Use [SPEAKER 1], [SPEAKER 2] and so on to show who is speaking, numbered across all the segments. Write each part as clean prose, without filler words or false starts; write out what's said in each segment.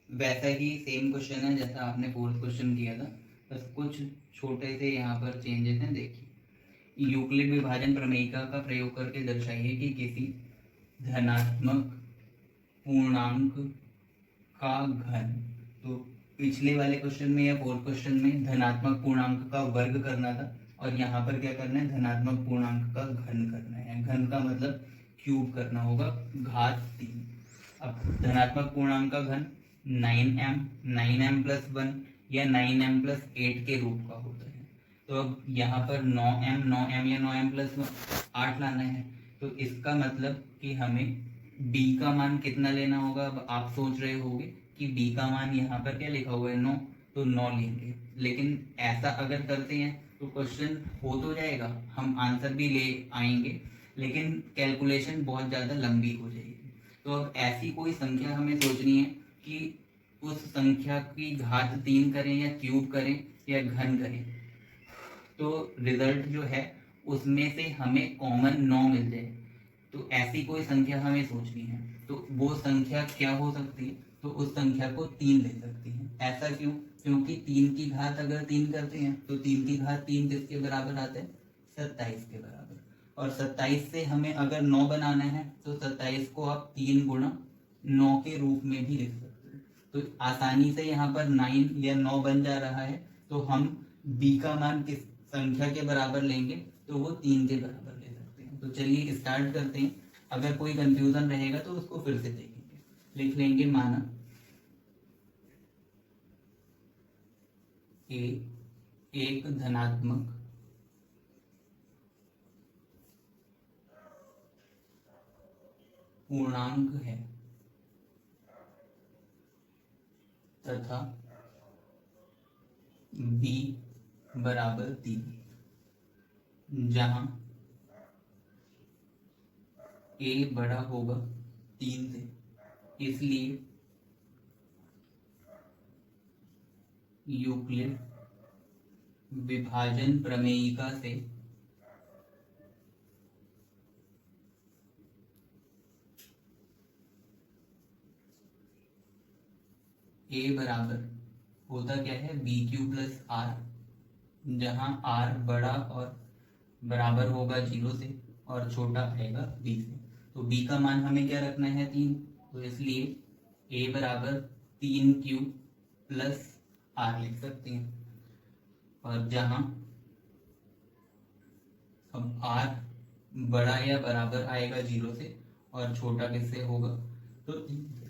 [SPEAKER 1] वैसा ही same question है जैसा आपने फोर्थ क्वेश्चन किया था, बस कुछ छोटे से यहाँ पर चेंजेस हैं। देखिए, यूक्लिड विभाजन प्रमेयिका का प्रयोग करके दर्शाइए कि किसी धनात्मक पूर्णांक का घन। तो पिछले वाले क्वेश्चन में या फोर्थ क्वेश्चन में धनात्मक पूर्णांक का वर्ग करना था, और यहाँ पर क्या करना है, धनात्मक पूर्णांक का घन करना है। घन का मतलब क्यूब करना होगा, घात 3। अब धनात्मक पूर्णांक का घन 9m, 9m प्लस 1 या 9m प्लस 8 के रूप का होता है। तो अब यहाँ पर 9m, 9m या 9m प्लस 8 लाना है। तो इसका मतलब कि हमें b का मान कितना लेना होगा। अब आप सोच रहे होंगे कि b का मान यहाँ पर क्या लिखा हुआ है, 9, तो 9 लेंगे। लेकिन ऐसा अगर करते हैं तो क्वेश्चन हो तो जाएगा, हम आंसर भी ले आएंगे, लेकिन कैलकुलेशन बहुत ज़्यादा लंबी हो जाएगी। तो अब ऐसी कोई संख्या हमें सोचनी है कि उस संख्या की घात 3 करें या क्यूब करें या घन करें, तो रिजल्ट जो है उसमें से हमें कॉमन 9 मिल जाए। तो ऐसी कोई संख्या हमें सोचनी है। तो वो संख्या क्या हो सकती है, तो उस संख्या को 3 ले सकती है। ऐसा क्यों? क्योंकि 3 की घात अगर 3 करते हैं तो 3 की घात 3 किसके बराबर आता है, 27 के बराबर। और 27 से हमें अगर 9 बनाना है तो 27 को आप 3 गुणा 9 के रूप में भी लिख सकते हो। तो आसानी से यहाँ पर 9 या 9 बन जा रहा है। तो हम b का मान किस संख्या के बराबर लेंगे, तो वो 3 के बराबर ले सकते हैं। तो चलिए स्टार्ट करते हैं। अगर कोई कंफ्यूजन रहेगा तो उसको फिर से देखेंगे। लिख लेंगे, माना a एक धनात्मक पूर्णांक है तथा b बराबर 3, जहां a बड़ा होगा 3 से, इसलिए यूक्लिड विभाजन प्रमेयिका से a बराबर होता क्या है, BQ प्लस आर, जहां r बड़ा और बराबर होगा 0 से और छोटा आएगा b से। तो b का मान हमें क्या रखना है, 3। तो इसलिए a बराबर 3Q प्लस आर लिख सकते हैं। और जहां अब r बड़ा या बराबर आएगा 0 से और छोटा किससे होगा, तो 3 से।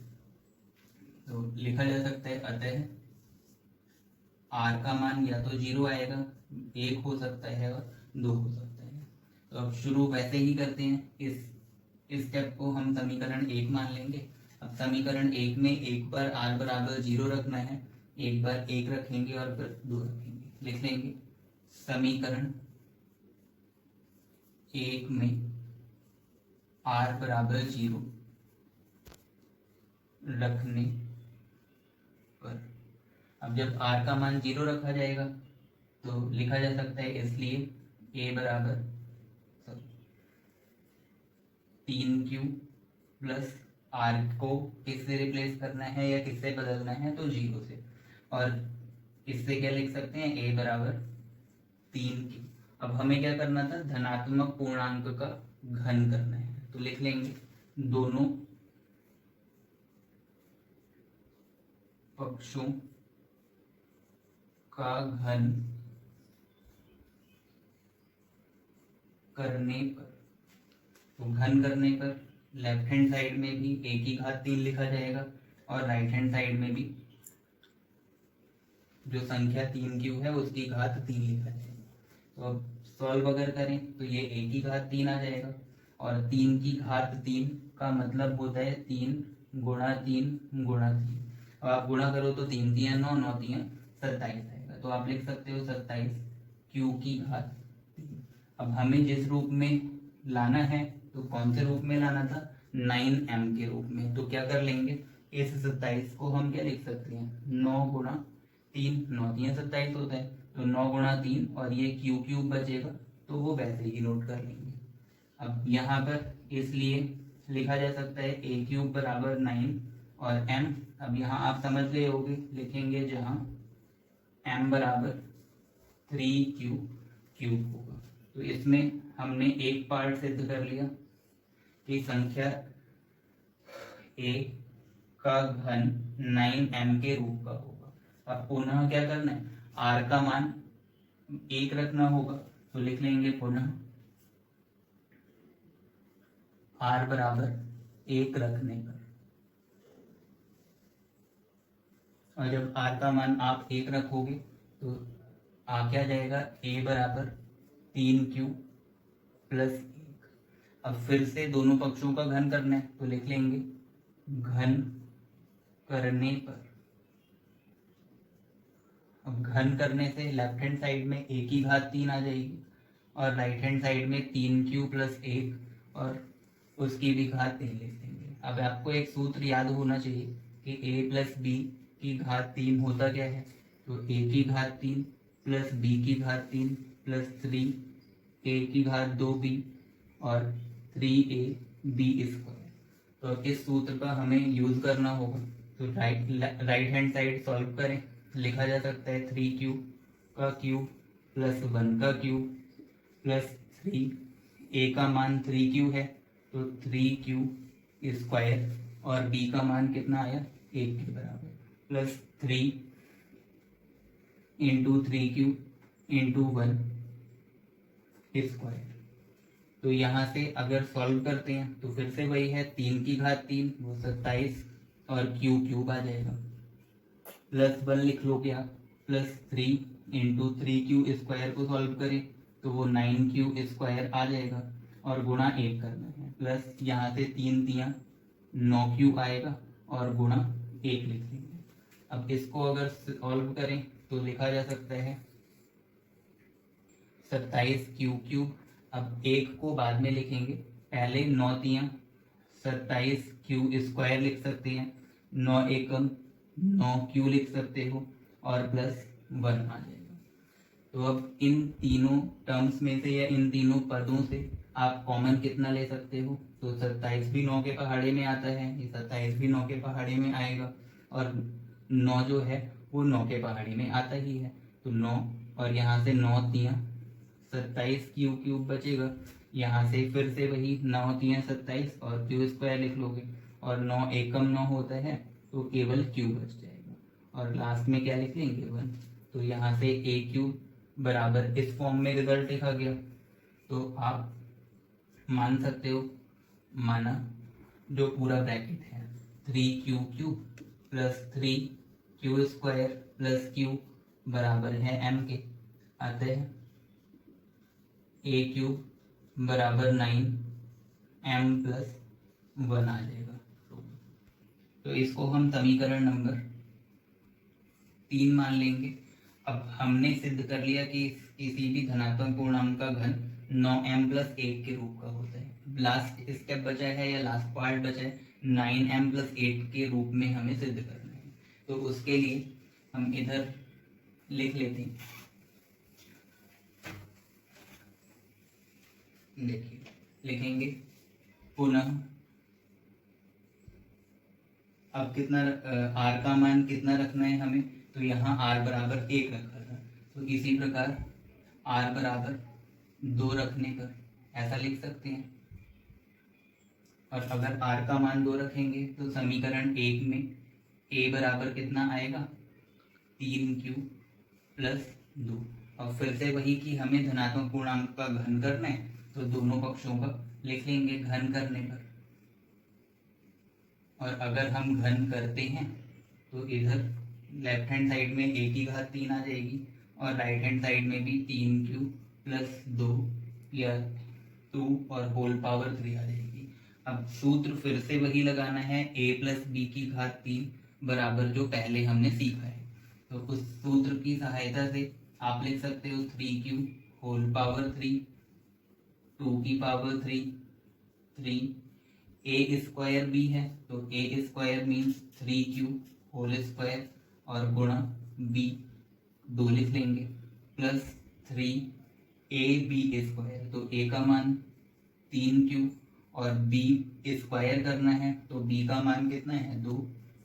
[SPEAKER 1] तो लिखा जा सकता है, अतः r का मान या तो 0 आएगा, 1 हो सकता है और 2 हो सकता है। तो अब शुरू वैसे ही करते हैं। इस स्टेप को हम समीकरण 1 मान लेंगे। अब समीकरण 1 में एक बार r बराबर 0 रखना है, एक बार 1 रखेंगे और फिर 2 रखेंगे। लिख लेंगे, समीकरण 1 में r बराबर 0 रखने पर, अब जब r का मान 0 रखा जाएगा तो लिखा जा सकता है, इसलिए a बराबर 3Q प्लस r को किससे रिप्लेस करना है या किससे बदलना है, तो 0 से। और इससे क्या लिख सकते हैं, a बराबर 3Q। अब हमें क्या करना था, धनात्मक पूर्णांक का घन करना है। तो लिख लेंगे, दोनों पक्षों का घन करने पर, तो घन करने पर लेफ्ट हैंड साइड में भी a की घात 3 लिखा जाएगा और राइट हैंड साइड में भी जो संख्या 3Q है उसकी घात 3 लिखा जाएगा। तो अब सॉल्व अगर करें तो ये a की घात 3 आ जाएगा, और 3 की घात 3 का मतलब होता है 3 गुणा 3 गुणा 3। अब आप गुणा करो तो 3 3 9, 9 3 27 आएगा। तो आप लिख सकते हो 27Q की घात 3। अब हमें जिस रूप में लाना है, तो कौन से रूप में लाना था, 9m के रूप में। तो क्या कर लेंगे, इस 27 को हम क्या लिख सकते हैं, 9 गुणा 3, 9 3 27 होता है, तो 9 गुणा 3 और ये क्यू क्यूब बचेगा, तो वो वैसे ही नोट कर लेंगे। अब यहाँ पर इसलिए लिखा जा सकता है a क्यूब बराबर 9 और m अब यहाँ आप समझ गए होगे, लिखेंगे जहाँ m बराबर 3q क्यूब होगा। तो इसमें हमने एक पार्ट सिद्ध कर लिया कि संख्या a का घन 9m के रूप का होगा। अब पुनः क्या करना है, r का मान 1 रखना होगा। तो लिख लेंगे पुनः r बराबर 1 रखने पर, और जब r का मान आप 1 रखोगे तो आ क्या जाएगा, a बराबर 3q प्लस 1। अब फिर से दोनों पक्षों का घन करना है, तो लिख लेंगे घन करने पर। अब घन करने से लेफ्ट हैंड साइड में a की घात 3 आ जाएगी और राइट हैंड साइड में 3q प्लस 1 और उसकी भी घात 3 लिख देंगे। अब आपको एक सूत्र याद होना चाहिए कि a प्लस बी की घात 3 होता क्या है, तो a की घात 3 प्लस b की घात 3 प्लस 3a की घात 2b और 3a b स्क्वायर। तो इस सूत्र का हमें यूज करना होगा। तो राइट हैंड साइड सॉल्व करें, लिखा जा सकता है 3q का क्यूब प्लस 1 का क्यूब प्लस 3a का मान 3q है तो 3q स्क्वायर और b का मान कितना आया 1 के बराबर plus 3 into 3q into 1 square. तो यहाँ से अगर सॉल्व करते हैं तो फिर से वही है 3 की घात 3 वो 27 और क्यू क्यूब आ जाएगा प्लस 1 लिख लो क्या प्लस 3 इंटू 3q स्क्वायर को सॉल्व करें तो वो 9q स्क्वायर आ जाएगा और गुणा 1 करना है प्लस यहाँ से 3 तियाँ 9q आएगा और गुणा 1 लिख देंगे। अब इसको अगर सॉल्व करें तो लिखा जा सकता है 27q क्यूब। अब 1 को बाद में लिखेंगे, पहले 9 तियाँ 27q स्क्वायर लिख सकते हैं, 9 एकम 9q लिख सकते हो और प्लस 1 आ जाएगा। तो अब इन तीनों टर्म्स में से या इन तीनों पदों से आप कॉमन कितना ले सकते हो, तो 27 भी 9 के पहाड़े में आता है, ये 27 भी 9 के पहाड़े में आएगा और 9 जो है वो 9 के पहाड़ी में आता ही है। तो 9 और यहाँ से 9 तियाँ 27 क्यू क्यूब बचेगा, यहाँ से फिर से वही 9 तियाँ 27 और क्यू स्क्वायर लिख लोगे और 9 एकम 9 होता है तो केवल क्यू बच जाएगा और लास्ट में क्या लिख लेंगे 1। तो यहाँ से ए क्यूब बराबर इस फॉर्म में रिजल्ट लिखा गया। तो आप मान सकते हो, माना जो पूरा ब्रैकेट है 3q cube plus 3q square plus q बराबर है m के, अतः a क्यूब बराबर 9m प्लस 1 आ जाएगा। तो इसको हम समीकरण नंबर 3 मान लेंगे। अब हमने सिद्ध कर लिया कि किसी भी धनात्मक पूर्णांक का घन 9m प्लस 1 के रूप का होता है। लास्ट स्टेप बचा है या लास्ट पार्ट बचा है 9m प्लस 8 के रूप में हमें सिद्ध करना है। तो उसके लिए हम इधर लिख लेते हैं, देखिए लिखेंगे पुनः अब कितना r का मान कितना रखना है हमें, तो यहाँ r बराबर 1 रखा था, तो इसी प्रकार r बराबर 2 रखने पर ऐसा लिख सकते हैं। और अगर r का मान 2 रखेंगे तो समीकरण 1 में a बराबर कितना आएगा 3q प्लस 2। और फिर से वही कि हमें धनात्मक पूर्णांक का घन करना है तो दोनों पक्षों का लिख लेंगे घन करने पर। और अगर हम घन करते हैं तो इधर लेफ्ट हैंड साइड में a की घात 3 आ जाएगी और राइट हैंड साइड में भी 3q प्लस 2 या 2 और होल पावर 3 आ जाएगी। अब सूत्र फिर से वही लगाना है a प्लस बी की घात 3 बराबर जो पहले हमने सीखा है। तो उस सूत्र की सहायता से आप लिख सकते हो 3q होल पावर 3 2 की पावर 3 a स्क्वायर भी है तो a square means 3q whole square और गुणा b 2 लिख लेंगे प्लस 3ab स्क्वायर। तो a का मान 3q और b स्क्वायर करना है तो b का मान कितना है 2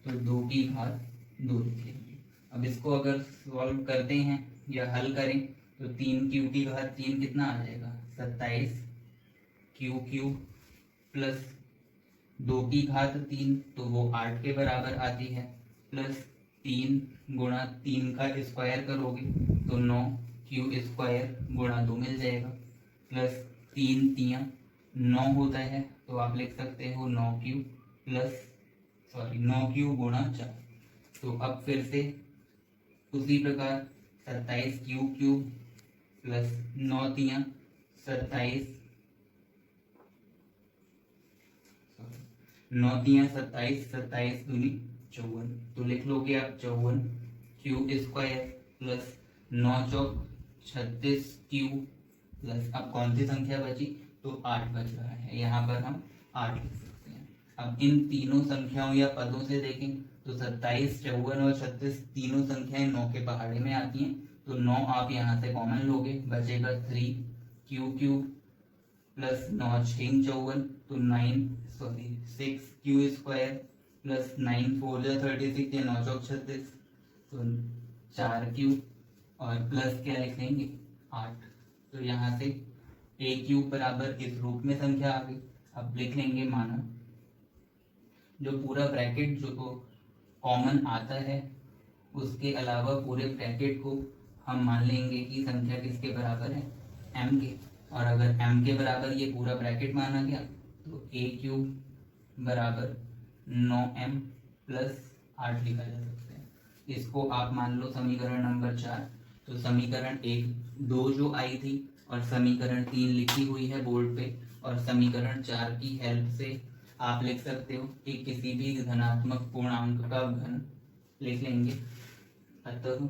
[SPEAKER 1] तो 2 की घात 2 लिख लेंगे। अब इसको अगर सॉल्व करते हैं या हल करें तो 3 क्यू की घात 3 कितना आ जाएगा 27 क्यू क्यूब प्लस 2 की घात 3 तो वो 8 के बराबर आती है, प्लस 3 गुणा 3 का स्क्वायर करोगे तो 9 क्यू स्क्वायर गुणा 2 मिल जाएगा, प्लस 3 तियाँ 9 होता है तो आप लिख सकते हो 9 क्यू प्लस 9 क्यू गुणा 4। तो अब फिर से उसी प्रकार 27 क्यू क्यूब प्लस 9 तियाँ 27 9 तियाँ 27 27 दूनी 54 तो लिख लोगे आप 54 क्यू स्क्वायर प्लस 9 चौक 36 क्यू प्लस अब कौन सी संख्या बची तो 8 बच रहा है, यहाँ पर हम 8 लिख सकते हैं। अब इन तीनों संख्याओं या पदों से देखें तो 27 54 और 36 तीनों संख्याएं 9 के पहाड़े में आती हैं, तो 9 आप यहाँ से कॉमन लोगे, बचेगा 3 क्यू क्यूब प्लस 9 6 54 तो 6 क्यू स्क्वायर प्लस 9 4 36 या 9 चौक 36 तो 4 क्यू और प्लस क्या लिखेंगे 8। तो यहाँ से ए क्यूब बराबर इस रूप में संख्या आ गई। अब लिख लेंगे माना जो पूरा ब्रैकेट जो कॉमन आता है उसके अलावा पूरे ब्रैकेट को हम मान लेंगे कि संख्या किसके बराबर है m के, और अगर m के बराबर ये पूरा ब्रैकेट माना गया तो ए क्यूब बराबर 9m प्लस 8 लिखा जा सकता है। इसको आप मान लो समीकरण नंबर 4। तो समीकरण 1 2 जो आई थी और समीकरण 3 लिखी हुई है बोर्ड पे, और समीकरण 4 की हेल्प से आप लिख सकते हो कि किसी भी धनात्मक पूर्णांक का घन लिख लेंगे। अतः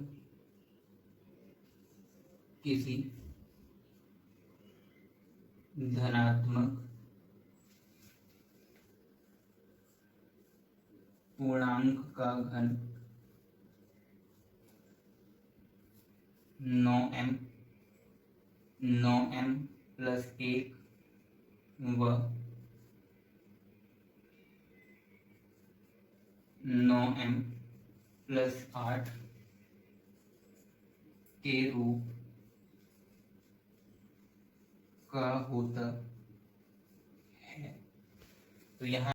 [SPEAKER 1] किसी धनात्मक पूर्णांक का घन 9m प्लस 1 व 9m प्लस 8 के रूप का होता है। तो यहाँ